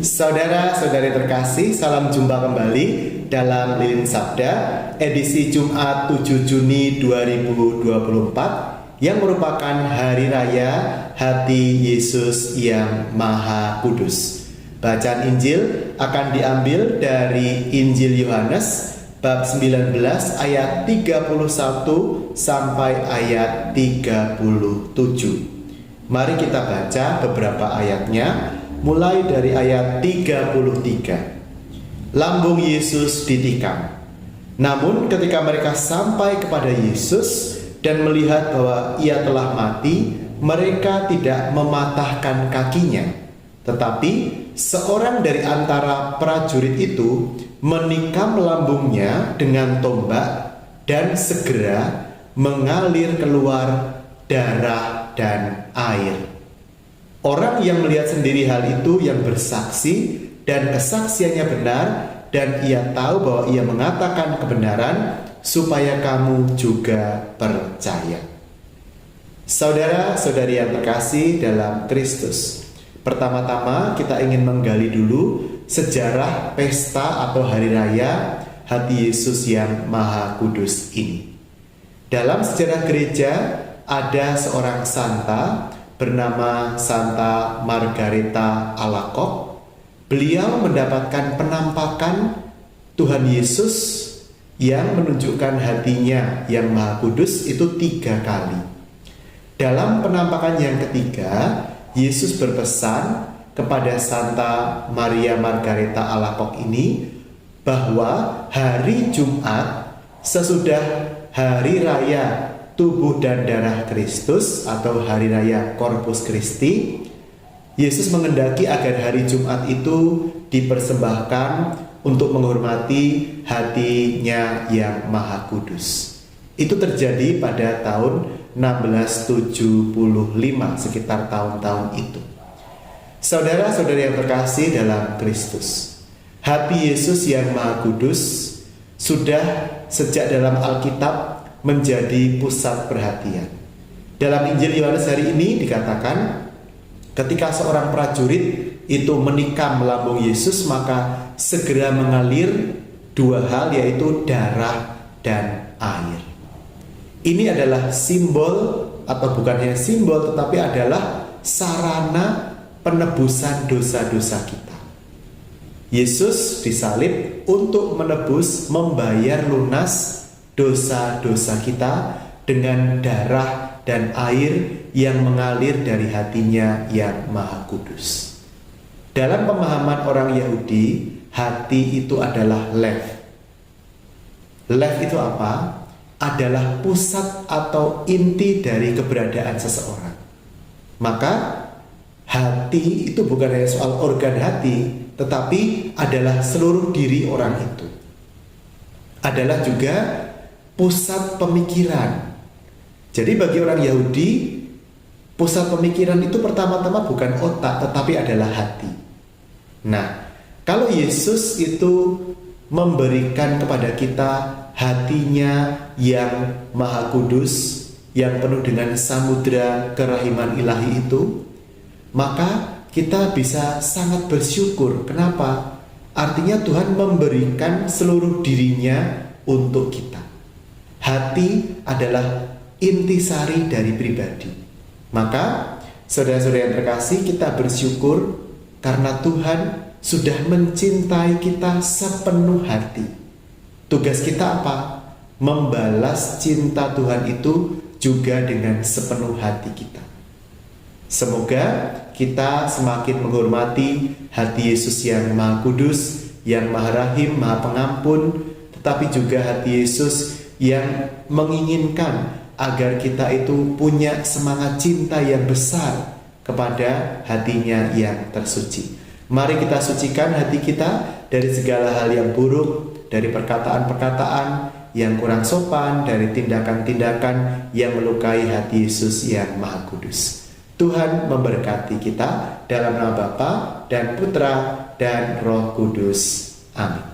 Saudara-saudari terkasih, salam jumpa kembali dalam Lilin Sabda edisi Jumat 7 Juni 2024 yang merupakan Hari Raya Hati Yesus yang Maha Kudus. Bacaan Injil akan diambil dari Injil Yohanes bab 19 ayat 31 sampai ayat 37. Mari kita baca beberapa ayatnya. Mulai dari ayat 33. Lambung Yesus ditikam. Namun ketika mereka sampai kepada Yesus dan melihat bahwa ia telah mati, mereka tidak mematahkan kakinya. Tetapi seorang dari antara prajurit itu menikam lambungnya dengan tombak dan segera mengalir keluar darah dan air. Orang yang melihat sendiri hal itu yang bersaksi dan kesaksiannya benar dan ia tahu bahwa ia mengatakan kebenaran supaya kamu juga percaya. Saudara-saudari yang terkasih dalam Kristus, pertama-tama kita ingin menggali dulu sejarah pesta atau hari raya Hati Yesus yang Maha Kudus ini. Dalam sejarah gereja ada seorang santa bernama Santa Margareta Alacoque. Beliau mendapatkan penampakan Tuhan Yesus yang menunjukkan hatinya yang Maha Kudus itu 3 kali. Dalam penampakan yang ketiga, Yesus berpesan kepada Santa Maria Margareta Alacoque ini bahwa hari Jumat sesudah hari raya Tubuh dan Darah Kristus atau Hari Raya Corpus Christi, Yesus mengendaki agar hari Jumat itu dipersembahkan untuk menghormati hatinya yang Maha Kudus. Itu terjadi pada tahun 1675, sekitar tahun-tahun itu. Saudara-saudari yang terkasih dalam Kristus, hati Yesus yang Maha Kudus sudah sejak dalam Alkitab menjadi pusat perhatian. Dalam Injil Yohanes hari ini dikatakan ketika seorang prajurit itu menikam lambung Yesus, maka segera mengalir 2 hal, yaitu darah dan air. Ini adalah simbol, atau bukan hanya simbol, tetapi adalah sarana penebusan dosa-dosa kita. Yesus disalib untuk menebus, membayar lunas dosa-dosa kita dengan darah dan air yang mengalir dari hatinya yang Maha Kudus. Dalam pemahaman orang Yahudi, hati itu adalah lev. Lev itu apa? Adalah pusat atau inti dari keberadaan seseorang. Maka hati itu bukan hanya soal organ hati, tetapi adalah seluruh diri orang itu. Adalah juga pusat pemikiran. Jadi bagi orang Yahudi, pusat pemikiran itu pertama-tama bukan otak, tetapi adalah hati. Nah, kalau Yesus itu memberikan kepada kita hatinya yang Maha Kudus, yang penuh dengan samudra kerahiman ilahi itu, maka kita bisa sangat bersyukur. Kenapa? Artinya Tuhan memberikan seluruh dirinya untuk kita. Hati adalah intisari dari pribadi. Maka saudara-saudara yang terkasih, kita bersyukur karena Tuhan sudah mencintai kita sepenuh hati. Tugas kita apa? Membalas cinta Tuhan itu juga dengan sepenuh hati kita. Semoga kita semakin menghormati hati Yesus yang Maha Kudus, yang Maha Rahim, Maha Pengampun, tetapi juga hati Yesus yang menginginkan agar kita itu punya semangat cinta yang besar kepada hatinya yang tersuci. Mari kita sucikan hati kita dari segala hal yang buruk, dari perkataan-perkataan yang kurang sopan, dari tindakan-tindakan yang melukai hati Yesus yang Maha Kudus. Tuhan memberkati kita dalam nama Bapa dan Putra dan Roh Kudus. Amin.